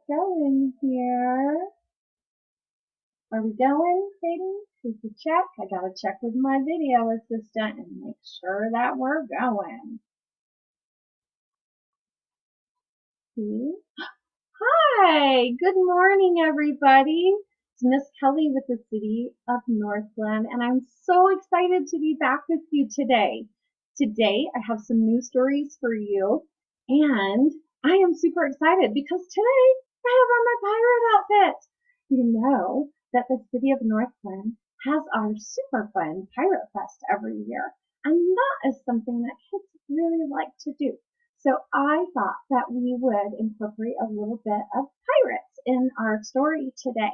going here? Are we going, Katie? Did you check? I gotta check with my video assistant and make sure that we're going. See? Hi, good morning, everybody. It's Miss Kelly with the City of Northland, and I'm so excited to be back with you today. Today, I have some new stories for you, and I am super excited because today I have on my pirate outfit. You know that the City of Northland has our super fun Pirate Fest every year, and that is something that kids really like to do. So I thought that we would incorporate a little bit of pirates in our story today.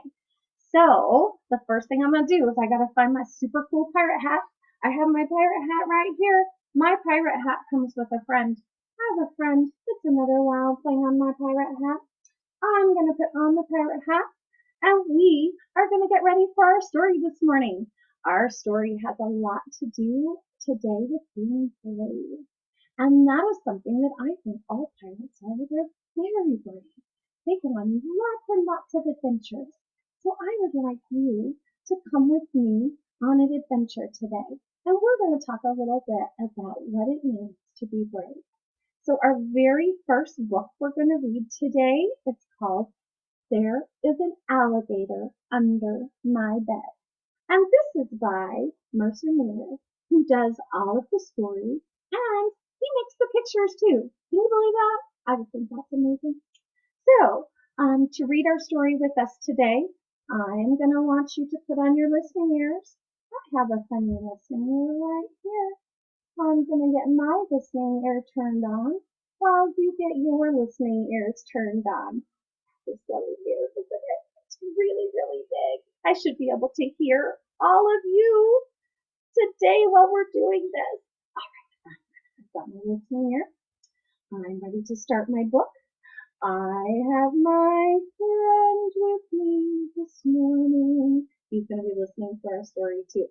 So the first thing I'm going to do is I got to find my super cool pirate hat. I have my pirate hat right here. My pirate hat comes with a friend. I have a friend. It's another wild thing on my pirate hat. I'm going to put on the pirate hat and we are going to get ready for our story this morning. Our story has a lot to do today with being brave. And that is something that I think all pirates are. They're very brave. They go on lots and lots of adventures. So I would like you to come with me on an adventure today. And we're going to talk a little bit about what it means to be brave. So our very first book we're going to read today is called There is an Alligator Under My Bed. And this is by Mercer Mayer, who does all of the stories and he makes the pictures too. Can you believe that? I just think that's amazing. So, to read our story with us today, I'm going to want you to put on your listening ears. I have a funny listening ear right here. I'm going to get my listening ear turned on while you get your listening ears turned on. This silly ear, isn't it? It's really, really big. I should be able to hear all of you today while we're doing this. I've got my listening ear. I'm ready to start my book. I have my friend with me this morning. He's going to be listening to our story too.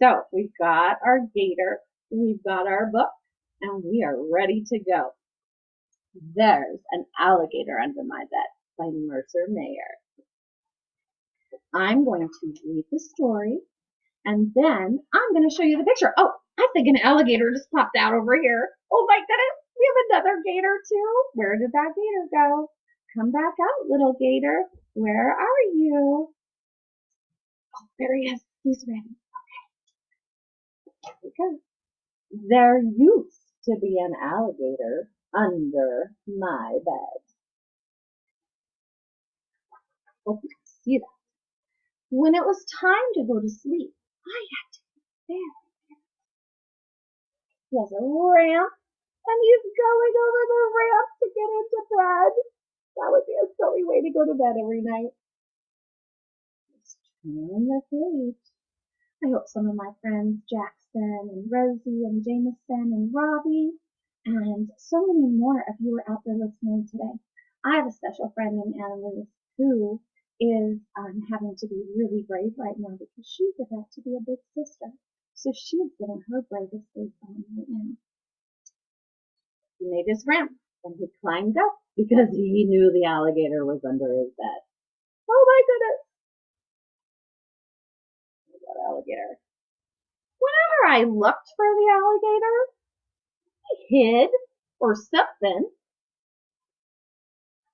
So we've got our gator, we've got our book, and we are ready to go. There's an Alligator Under My Bed by Mercer Mayer. I'm going to read the story, and then I'm going to show you the picture. Oh, I think an alligator just popped out over here. Oh my goodness, we have another gator too. Where did that gator go? Come back out, little gator. Where are you? Oh, there he is. He's ready. Okay, here we go. There used to be an alligator under my bed. Hope you can see that. When it was time to go to sleep, I had to be there. He has a ramp, and he's going over the ramp to get into bed. That would be a silly way to go to bed every night. Let's turn the page. I hope some of my friends, Jackson and Rosie and Jameson and Robbie, and so many more of you are out there listening today. I have a special friend named Annalise who is having to be really brave right now because she's about to be a big sister. So she's getting her bravest face on right now. He made his ramp and he climbed up because he knew the alligator was under his bed. Oh my goodness! That alligator. Whenever I looked for the alligator, he hid or something.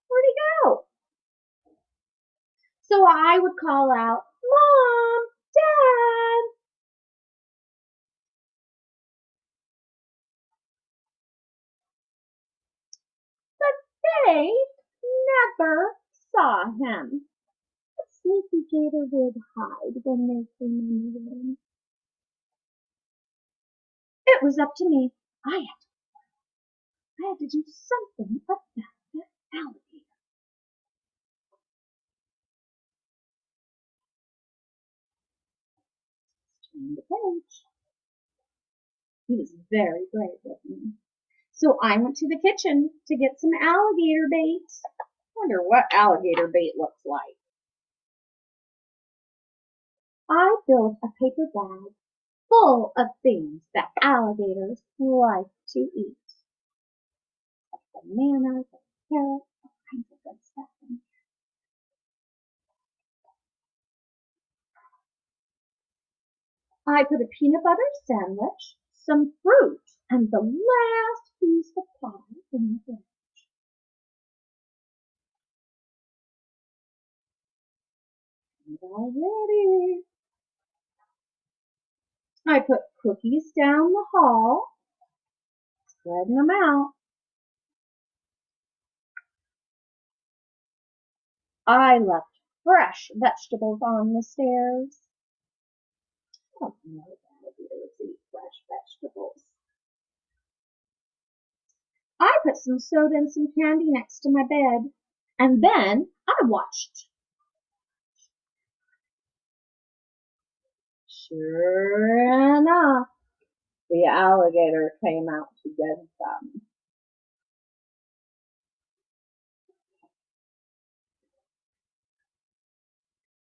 Where'd he go? So I would call out, Mom, Dad. But they never saw him. The sneaky gator would hide when they came in the room. It was up to me. I had to do something about that alligator. Turn the page. He was very brave with me. So I went to the kitchen to get some alligator bait. I wonder what alligator bait looks like. I built a paper bag full of things that alligators like to eat. Bananas, carrots, all kinds of good stuff in here. I put a peanut butter sandwich, some fruit, and the last piece of pie in the fridge. All ready. I put cookies down the hall, spreading them out. I left fresh vegetables on the stairs. Oh, no, alligators eat fresh vegetables. I put some soda and some candy next to my bed. And then I watched. Sure enough, the alligator came out to get some.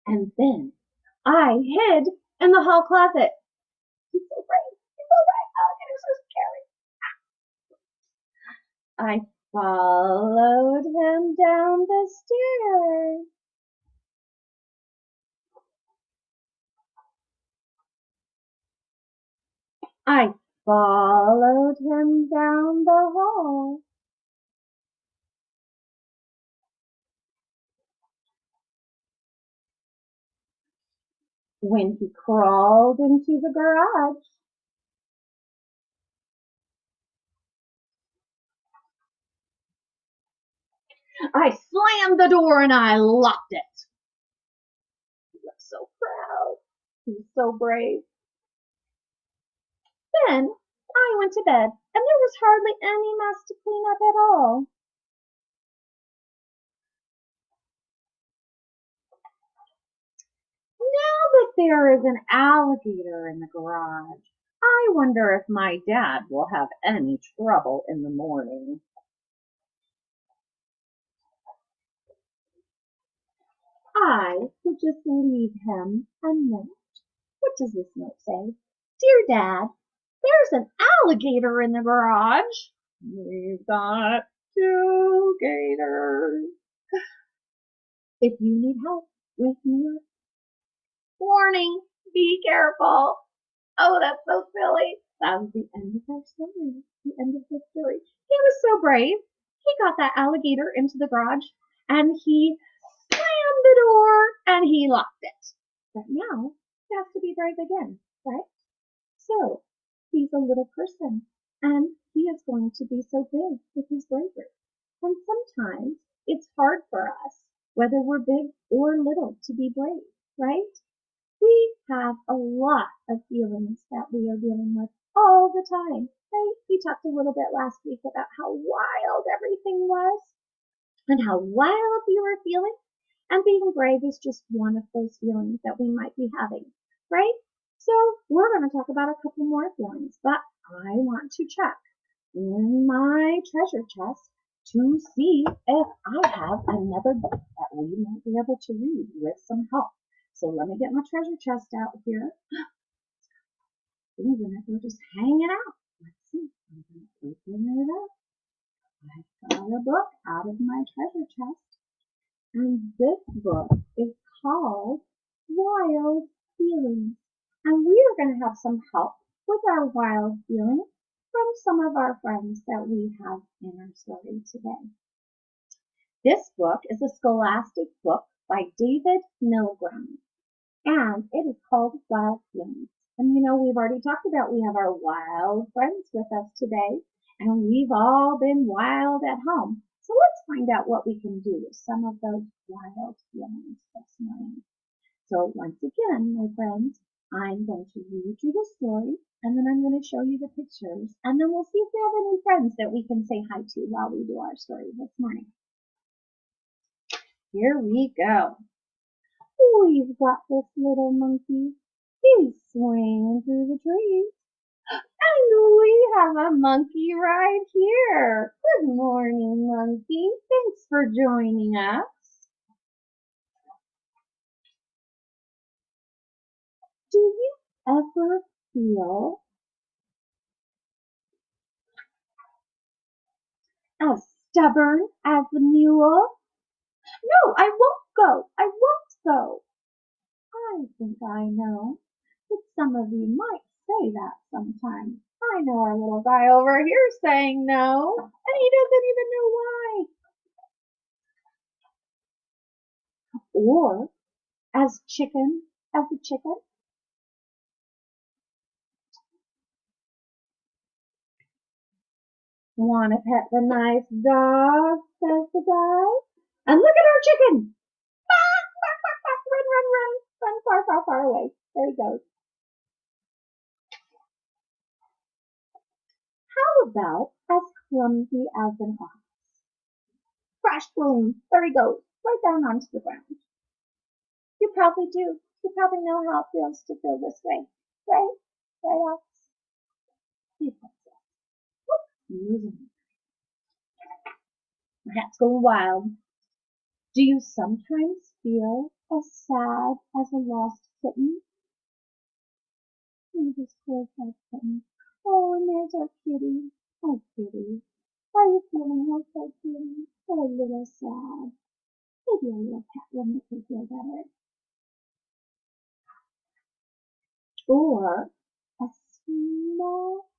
And then I hid in the hall closet. He's so brave. He's so brave. Alligators are scary. I followed him down the stairs. I followed him down the hall. When he crawled into the garage, I slammed the door and I locked it. He looked so proud. He was so brave. Then I went to bed and there was hardly any mess to clean up at all. Now that there is an alligator in the garage, I wonder if my dad will have any trouble in the morning. I would just leave him a note. What does this note say? Dear Dad, there's an alligator in the garage. We've got 2 gators. If you need help waking up, warning, be careful. Oh, that's so silly. That was the end of our story. The end of the story. He was so brave. He got that alligator into the garage and he slammed the door and he locked it. But now he has to be brave again, right? So he's a little person and he is going to be so big with his bravery. And sometimes it's hard for us, whether we're big or little, to be brave, right? We have a lot of feelings that we are dealing with all the time, right? We talked a little bit last week about how wild everything was and how wild we were feeling. And being brave is just one of those feelings that we might be having, right? So we're going to talk about a couple more feelings, but I want to check in my treasure chest to see if I have another book that we might be able to read with some help. So let me get my treasure chest out here. Things in it, they're just hanging out. Let's see. I'm going to open it up. I've got a book out of my treasure chest. And this book is called Wild Feelings. And we are going to have some help with our wild feelings from some of our friends that we have in our story today. This book is a scholastic book by David Milgram, and it is called Wild Feelings. And you know, we've already talked about we have our wild friends with us today, and we've all been wild at home. So let's find out what we can do with some of those wild feelings this morning. So once again, my friends, I'm going to read you the story, and then I'm going to show you the pictures, and then we'll see if we have any friends that we can say hi to while we do our story this morning. Here we go. We've got this little monkey. He's swinging through the trees. And we have a monkey right here. Good morning, monkey. Thanks for joining us. Do you ever feel as stubborn as a mule? No, I won't go. I won't go. I think I know. But some of you might say that sometimes. I know our little guy over here saying no, and he doesn't even know why. Or as a chicken, want to pet the nice dog, says the dog. And look at our chicken. Run, run, run, run far, far, far away. There he goes. How about as clumsy as an ox? Crash, boom, there he goes, right down onto the ground. You probably do. You probably know how it feels to feel this way, right? Right, ox? My hat's going wild. Do you sometimes feel as sad as a lost kitten? This poor sad kitten. Oh, and there's our kitty. Oh, kitty. How are you feeling? Oh, kitty. Oh, a little sad. Maybe a little pet will make her feel better. Or a small,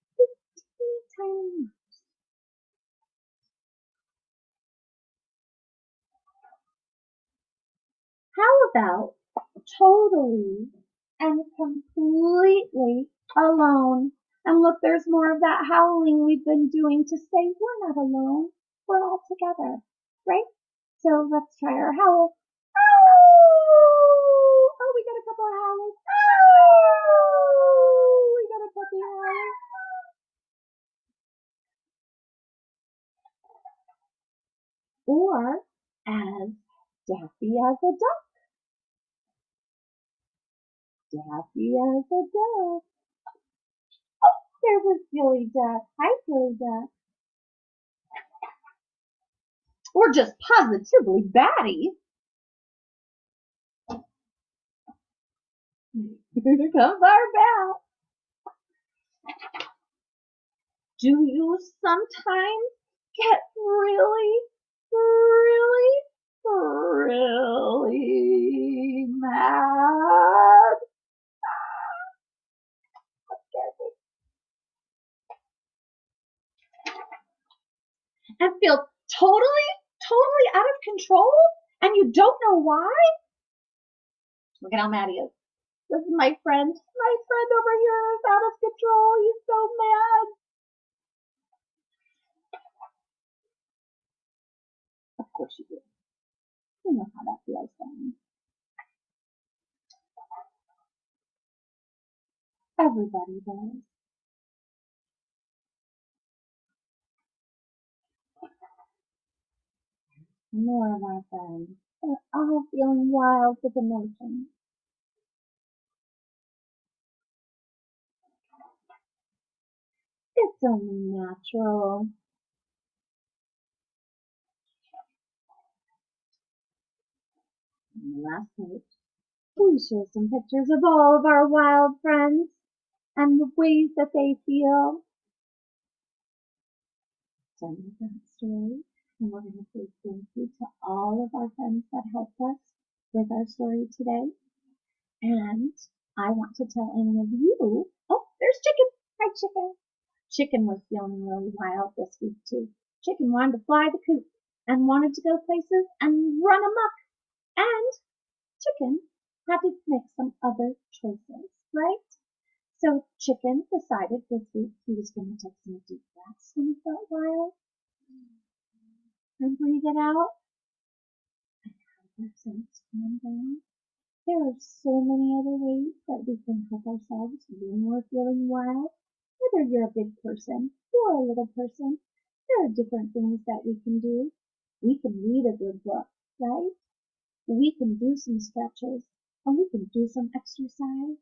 teeny tiny. How about totally and completely alone? And look, there's more of that howling we've been doing to say we're not alone. We're all together, right? So let's try our howl. Oh, oh, we got a couple of howls. Oh, we got a puppy howl. Or as daffy as a duck. Daffy as a duck. There's a silly duck. Hi, silly duck. Or just positively batty. Here comes our bell. Do you sometimes get really, really mad? And feel totally out of control? And you don't know why? Look at how mad he is. This is my friend. My friend over here is out of control. He's so mad. Of course you do. You know how that feels, then. Everybody does. More of our friends. They're all feeling wild with emotion. It's only natural. And last night, we showed some pictures of all of our wild friends and the ways that they feel. Done with that story, and we're going to say thank you to all of our friends that helped us with our story today. And I want to tell any of you, oh, there's Chicken. Hi, Chicken. Chicken was feeling really wild this week too. Chicken wanted to fly the coop and wanted to go places and run amok. And Chicken had to make some other choices, right? So Chicken decided this week he was going to take some deep breaths when he felt wild and breathe it out. And help ourselves calm down. There are so many other ways that we can help ourselves when we're feeling wild. Whether you're a big person or a little person, there are different things that we can do. We can read a good book, right? We can do some stretches, and we can do some exercise.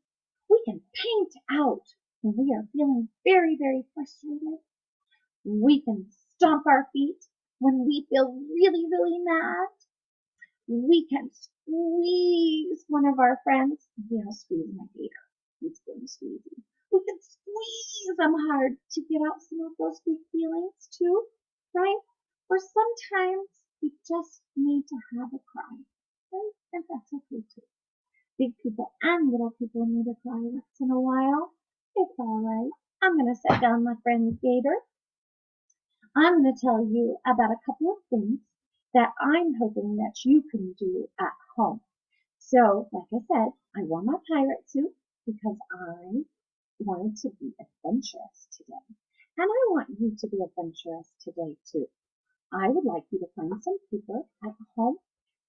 We can paint out when we are feeling very, very frustrated. We can stomp our feet when we feel really, really mad. We can squeeze one of our friends. Yeah, squeeze my gator. He's going squeezy. We can squeeze them hard to get out some of those big feelings too, right? Or sometimes we just need to have a cry, right? And that's okay too. Big people and little people need to cry once in a while. It's all right. I'm going to set down my friend Gator. I'm going to tell you about a couple of things that I'm hoping that you can do at home. So, like I said, I wore my pirate suit because I wanted to be adventurous today. And I want you to be adventurous today too. I would like you to find some paper at home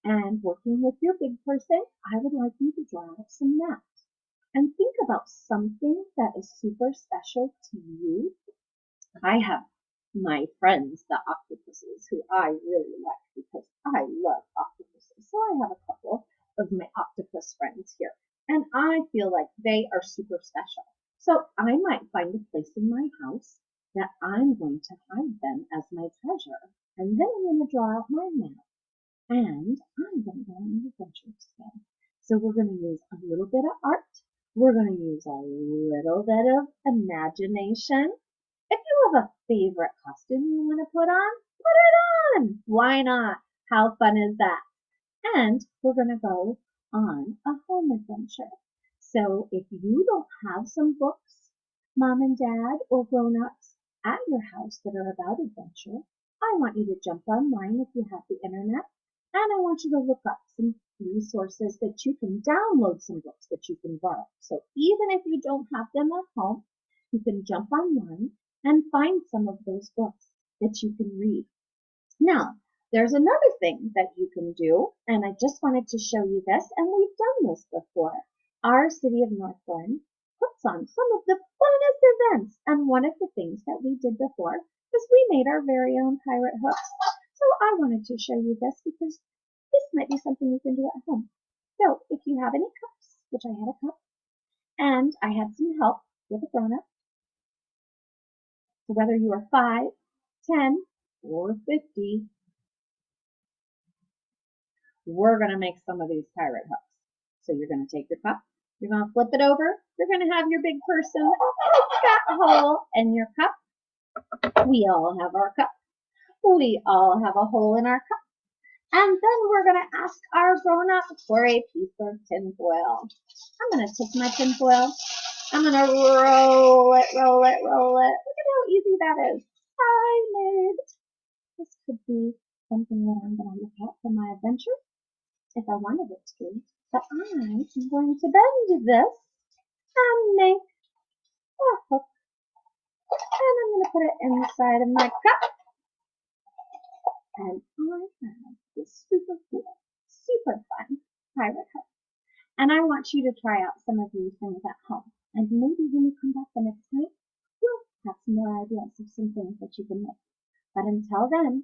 and working with your big person, I would like you to draw out some maps and think about something that is super special to you. I have my friends, the octopuses, who I really like because I love octopuses. So I have a couple of my octopus friends here, and I feel like they are super special. So I might find a place in my house that I'm going to hide them as my treasure, and then I'm going to draw out my map, and I'm going to go on an adventure today. So we're going to use a little bit of art. We're going to use a little bit of imagination. If you have a favorite costume you want to put it on. Why not? How fun is that? And we're going to go on a home adventure. So if you don't have some books, mom and dad or grown-ups at your house that are about adventure, I want you to jump online if you have the internet, and I want you to look up some resources that you can download, some books that you can borrow. So even if you don't have them at home, you can jump online and find some of those books that you can read. Now, there's another thing that you can do, and I just wanted to show you this, and we've done this before. Our city of Northland puts on some of the funnest events, and one of the things that we did before is we made our very own pirate hooks. So I wanted to show you this because this might be something you can do at home. So if you have any cups, which I had a cup, and I had some help with a grown-up, so whether you are 5, 10, or 50, we're going to make some of these pirate hooks. So you're going to take your cup, you're going to flip it over, you're going to have your big person, it's got a hole in your cup. We all have our cup. We all have a hole in our cup. And then we're going to ask our grown-up for a piece of tinfoil. I'm going to take my tinfoil. I'm going to roll it, roll it, roll it. Look at how easy that is. I made. This could be something that I'm going to look at for my adventure if I wanted it to be. But I'm going to bend this and make a hook. And I'm going to put it inside of my cup. And I have this super cool, super fun pirate hook. And I want you to try out some of these things at home. And maybe when you come back the next time, you'll have some more ideas of some things that you can make. But until then,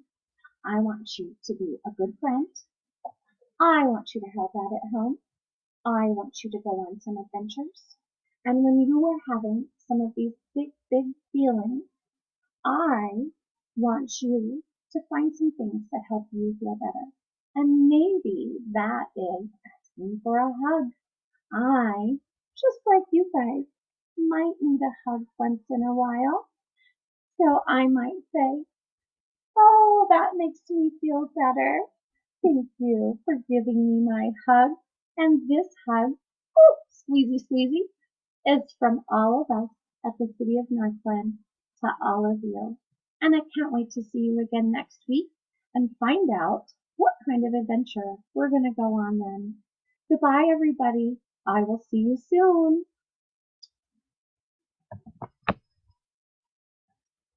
I want you to be a good friend. I want you to help out at home. I want you to go on some adventures. And when you are having some of these big, big feelings, I want you to find some things that help you feel better. And maybe that is asking for a hug. I, just like you guys, might need a hug once in a while. So I might say, oh, that makes me feel better. Thank you for giving me my hug. And this hug, oh, squeezy, squeezy, is from all of us at the City of Northland to all of you. And I can't wait to see you again next week and find out what kind of adventure we're going to go on then. Goodbye, everybody. I will see you soon.